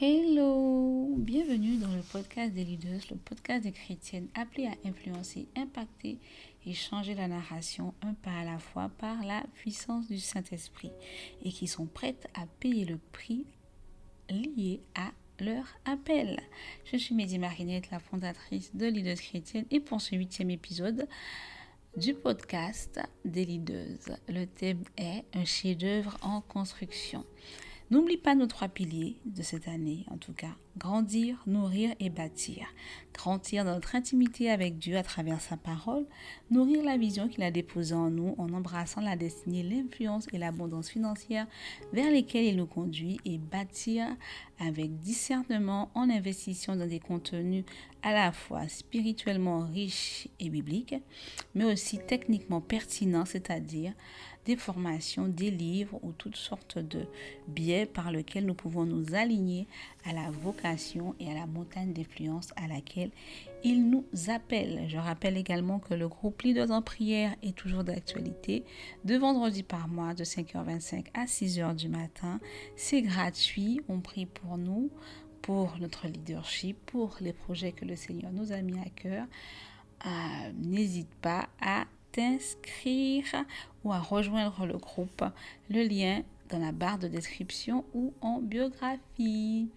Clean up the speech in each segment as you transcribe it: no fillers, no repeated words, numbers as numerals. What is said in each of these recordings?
Hello, bienvenue dans le podcast des leaders, le podcast des chrétiennes appelées à influencer, impacter et changer la narration un pas à la fois par la puissance du Saint-Esprit et qui sont prêtes à payer le prix lié à leur appel. Je suis Mehdi Marinette, la fondatrice de Leaders Chrétiennes et pour ce 8e épisode du podcast des leaders, le thème est un chef-d'œuvre en construction. N'oublie pas nos 3 piliers de cette année, en tout cas. Grandir, nourrir et bâtir. Grandir dans notre intimité avec Dieu à travers sa parole. Nourrir la vision qu'il a déposée en nous en embrassant la destinée, l'influence et l'abondance financière vers lesquelles il nous conduit. Et bâtir avec discernement en investissant dans des contenus à la fois spirituellement riches et bibliques, mais aussi techniquement pertinents, c'est-à-dire des formations, des livres ou toutes sortes de biais par lesquels nous pouvons nous aligner à la vocation et à la montagne d'influence à laquelle il nous appelle. Je rappelle également que le groupe Leaders en prière est toujours d'actualité, de vendredi par mois de 5h25 à 6h du matin. C'est gratuit, on prie pour nous, pour notre leadership, pour les projets que le Seigneur nous a mis à cœur. N'hésite pas à t'inscrire ou à rejoindre le groupe. Le lien dans la barre de description ou en biographie.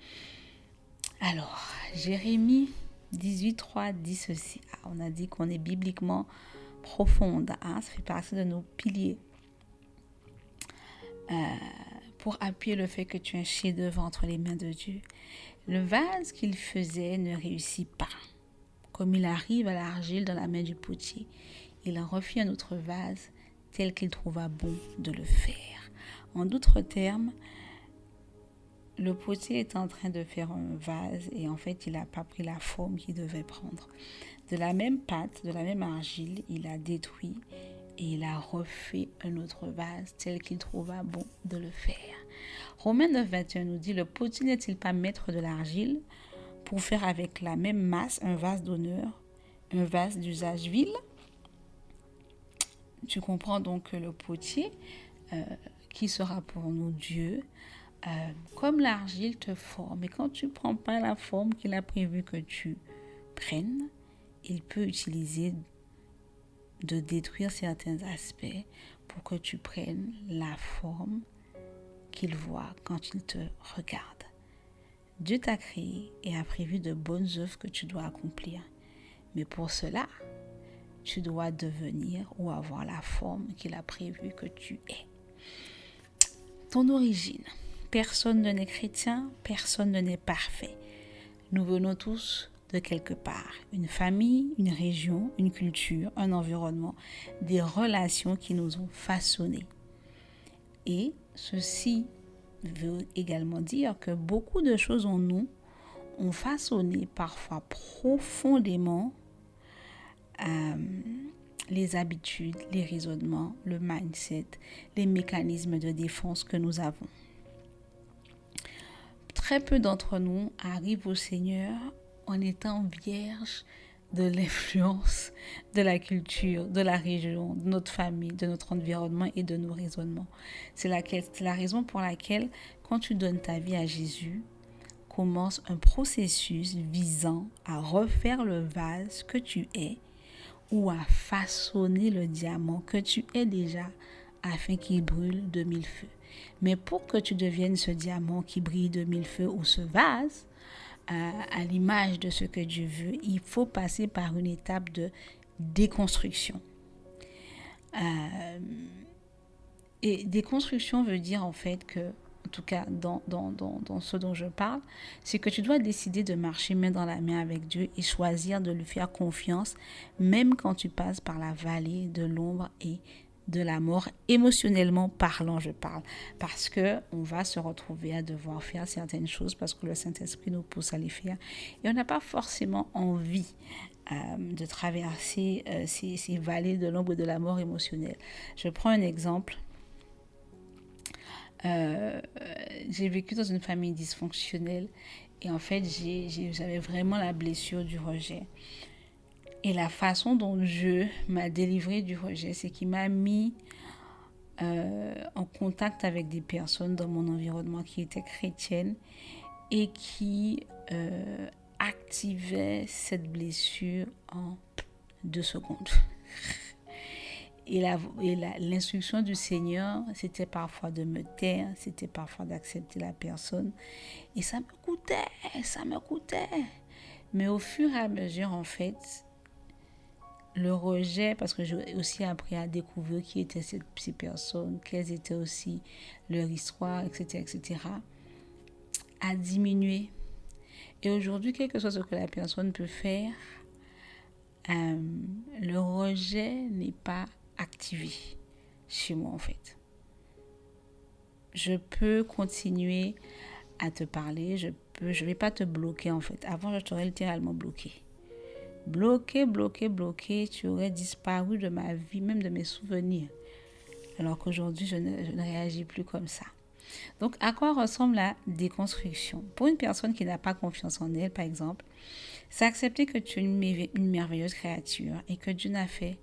Alors, Jérémie 18:3 dit ceci. On a dit qu'on est bibliquement profonde. Ça fait partie de nos piliers. Pour appuyer le fait que tu es un chef-d'œuvre entre les mains de Dieu. Le vase qu'il faisait ne réussit pas. Comme il arrive à l'argile dans la main du potier, il en refit un autre vase tel qu'il trouva bon de le faire. En d'autres termes, le potier est en train de faire un vase et en fait, il n'a pas pris la forme qu'il devait prendre. De la même pâte, de la même argile, il a détruit et il a refait un autre vase tel qu'il trouva bon de le faire. Romains 9:21 nous dit, le potier n'est-il pas maître de l'argile pour faire avec la même masse un vase d'honneur, un vase d'usage vil? Tu comprends donc que le potier, qui sera pour nous Dieu, comme l'argile te forme. Et quand tu ne prends pas la forme qu'il a prévu que tu prennes, il peut utiliser de détruire certains aspects pour que tu prennes la forme qu'il voit quand il te regarde. Dieu t'a créé et a prévu de bonnes œuvres que tu dois accomplir. Mais pour cela, tu dois devenir ou avoir la forme qu'il a prévu que tu aies. Ton origine. Personne ne n'est chrétien, personne ne n'est parfait. Nous venons tous de quelque part. Une famille, une région, une culture, un environnement, des relations qui nous ont façonnés. Et ceci veut également dire que beaucoup de choses en nous ont façonné parfois profondément les habitudes, les raisonnements, le mindset, les mécanismes de défense que nous avons. Très peu d'entre nous arrivent au Seigneur en étant vierges de l'influence de la culture, de la région, de notre famille, de notre environnement et de nos raisonnements. C'est la raison pour laquelle, quand tu donnes ta vie à Jésus, commence un processus visant à refaire le vase que tu es ou à façonner le diamant que tu es déjà afin qu'il brûle de mille feux. Mais pour que tu deviennes ce diamant qui brille de mille feux ou ce vase, à l'image de ce que Dieu veut, il faut passer par une étape de déconstruction. Et déconstruction veut dire en fait que, en tout cas dans ce dont je parle, c'est que tu dois décider de marcher main dans la main avec Dieu et choisir de lui faire confiance, même quand tu passes par la vallée de l'ombre et de la mort, émotionnellement parlant, je parle, parce que on va se retrouver à devoir faire certaines choses parce que le Saint-Esprit nous pousse à les faire et on n'a pas forcément envie de traverser ces vallées de l'ombre et de la mort émotionnelle. Je prends un exemple. J'ai vécu dans une famille dysfonctionnelle et en fait j'avais vraiment la blessure du rejet. Et la façon dont Dieu m'a délivré du rejet, c'est qu'il m'a mis en contact avec des personnes dans mon environnement qui étaient chrétiennes et qui activait cette blessure en 2 secondes. Et l'instruction du Seigneur, c'était parfois de me taire, c'était parfois d'accepter la personne. Et ça me coûtait. Mais au fur et à mesure, en fait, le rejet, parce que j'ai aussi appris à découvrir qui étaient ces personnes, quelles étaient aussi leur histoire, etc., a diminué. Et aujourd'hui, quel que soit ce que la personne peut faire, le rejet n'est pas activé chez moi, en fait. Je peux continuer à te parler, je vais pas te bloquer, en fait. Avant, je t'aurais littéralement bloqué. Bloqué, tu aurais disparu de ma vie, même de mes souvenirs. Alors qu'aujourd'hui, je ne réagis plus comme ça. Donc, à quoi ressemble la déconstruction? Pour une personne qui n'a pas confiance en elle, par exemple, c'est accepter que tu es une merveilleuse créature et que Dieu n'a fait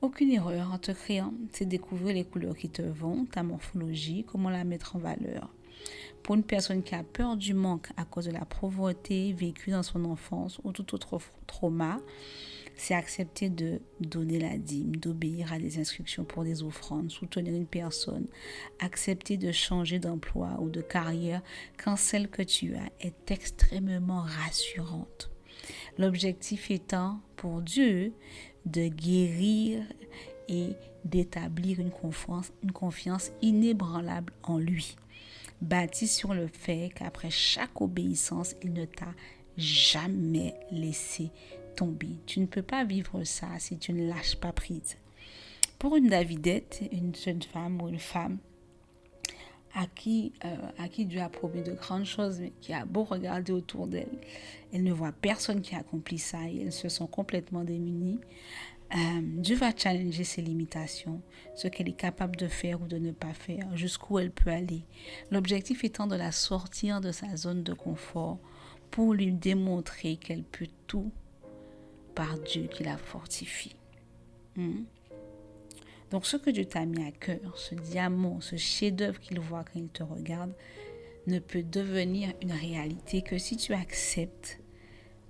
aucune erreur en te créant. C'est découvrir les couleurs qui te vont, ta morphologie, comment la mettre en valeur. Pour une personne qui a peur du manque à cause de la pauvreté vécue dans son enfance ou tout autre trauma, c'est accepter de donner la dîme, d'obéir à des instructions pour des offrandes, soutenir une personne, accepter de changer d'emploi ou de carrière quand celle que tu as est extrêmement rassurante. L'objectif étant pour Dieu de guérir et d'établir une confiance inébranlable en lui, bâtie sur le fait qu'après chaque obéissance, il ne t'a jamais laissé tomber. Tu ne peux pas vivre ça si tu ne lâches pas prise. Pour une Davidette, une jeune femme ou une femme à qui Dieu a promis de grandes choses, mais qui a beau regarder autour d'elle, elle ne voit personne qui accomplit ça et elles se sont complètement démunies. Dieu va challenger ses limitations, ce qu'elle est capable de faire ou de ne pas faire, jusqu'où elle peut aller. L'objectif étant de la sortir de sa zone de confort pour lui démontrer qu'elle peut tout par Dieu qui la fortifie. Donc ce que Dieu t'a mis à cœur, ce diamant, ce chef-d'œuvre qu'il voit quand il te regarde, ne peut devenir une réalité que si tu acceptes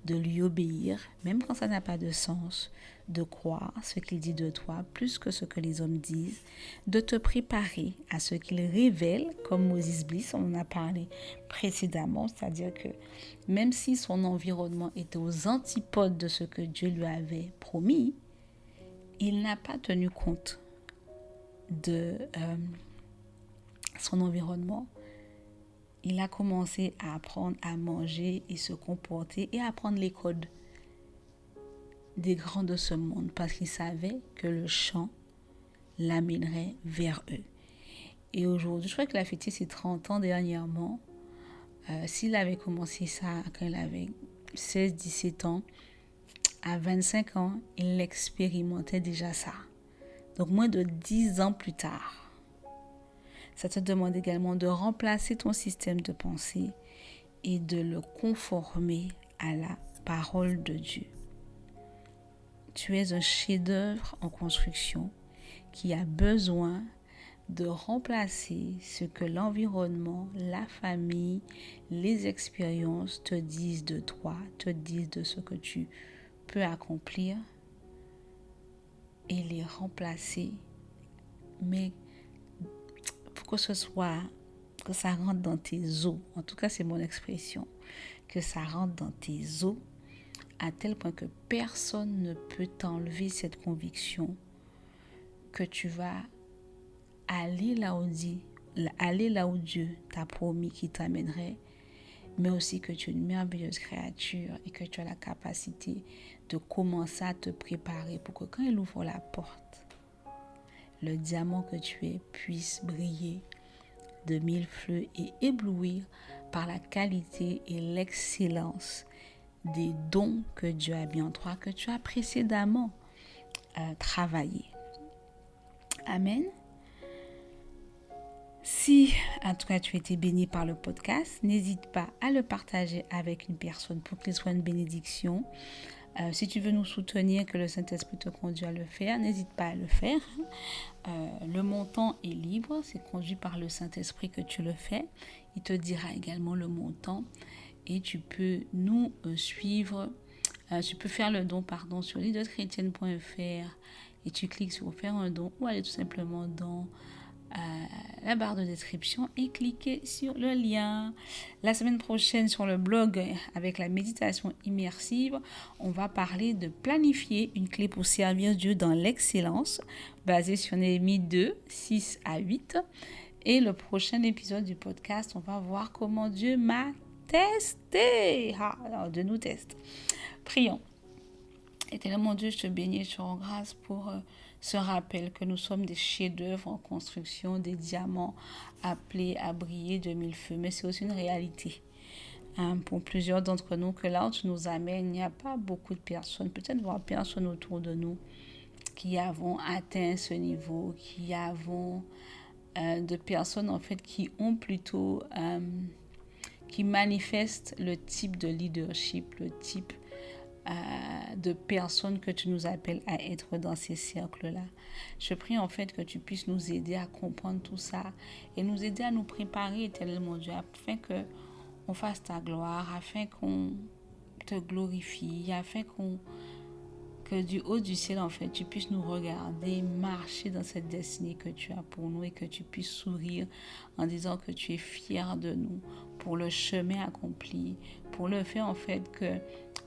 de lui obéir, même quand ça n'a pas de sens, de croire ce qu'il dit de toi plus que ce que les hommes disent, de te préparer à ce qu'il révèle, comme Moses Bliss, on en a parlé précédemment, c'est-à-dire que même si son environnement était aux antipodes de ce que Dieu lui avait promis, il n'a pas tenu compte de son environnement. Il a commencé à apprendre à manger et se comporter et à apprendre les codes des grands de ce monde parce qu'il savait que le chant l'amènerait vers eux. Et aujourd'hui, je crois qu'il a fêté ses 30 ans dernièrement. S'il avait commencé ça quand il avait 16-17 ans, à 25 ans, il expérimentait déjà ça. Donc moins de 10 ans plus tard. Ça te demande également de remplacer ton système de pensée et de le conformer à la parole de Dieu. Tu es un chef-d'œuvre en construction qui a besoin de remplacer ce que l'environnement, la famille, les expériences te disent de toi, te disent de ce que tu peux accomplir et les remplacer. Mais faut que ça rentre dans tes os. En tout cas, c'est mon expression. Que ça rentre dans tes os à tel point que personne ne peut t'enlever cette conviction que tu vas aller là où Dieu t'a promis qu'il t'amènerait, mais aussi que tu es une merveilleuse créature et que tu as la capacité de commencer à te préparer pour que quand il ouvre la porte, le diamant que tu es puisse briller de mille feux et éblouir par la qualité et l'excellence des dons que Dieu a mis en toi, que tu as précédemment travaillé. Amen. Si, en tout cas, tu as été béni par le podcast, n'hésite pas à le partager avec une personne pour qu'il soit une bénédiction. Si tu veux nous soutenir, que le Saint-Esprit te conduit à le faire, n'hésite pas à le faire. Le montant est libre, c'est conduit par le Saint-Esprit que tu le fais. Il te dira également le montant et tu peux nous suivre. Tu peux faire le don sur leaderschrétienne.fr et tu cliques sur faire un don ou aller tout simplement dans la barre de description et cliquer sur le lien. La semaine prochaine sur le blog avec la méditation immersive, on va parler de planifier une clé pour servir Dieu dans l'excellence basée sur Néhémie 2, 6 à 8. Et le prochain épisode du podcast, on va voir comment Dieu m'a testé. Alors Dieu nous teste. Prions. Éternel mon Dieu, je te bénis et je te rends grâce pour ce rappel que nous sommes des chefs-d'œuvre en construction, des diamants appelés à briller de mille feux. Mais c'est aussi une réalité. Pour plusieurs d'entre nous, que là où tu nous amènes, il n'y a pas beaucoup de personnes, peut-être voire personne autour de nous, qui avons atteint ce niveau, qui avons de personnes en fait qui ont plutôt, qui manifestent le type de leadership, le type de personnes que tu nous appelles à être dans ces cercles-là. Je prie en fait que tu puisses nous aider à comprendre tout ça et nous aider à nous préparer, éternel mon Dieu, afin qu'on fasse ta gloire, afin qu'on te glorifie, afin que du haut du ciel, en fait, tu puisses nous regarder, marcher dans cette destinée que tu as pour nous et que tu puisses sourire en disant que tu es fier de nous pour le chemin accompli, pour le fait, en fait, que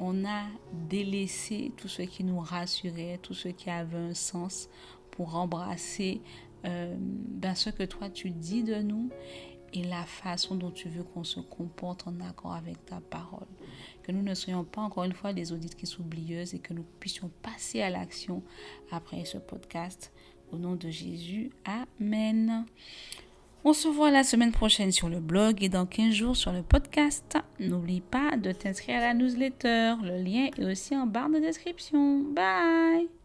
on a délaissé tout ce qui nous rassurait, tout ce qui avait un sens pour embrasser ce que toi tu dis de nous et la façon dont tu veux qu'on se comporte en accord avec ta parole. Que nous ne soyons pas encore une fois des auditrices oublieuses et que nous puissions passer à l'action après ce podcast. Au nom de Jésus, Amen. On se voit la semaine prochaine sur le blog et dans 15 jours sur le podcast. N'oublie pas de t'inscrire à la newsletter. Le lien est aussi en barre de description. Bye!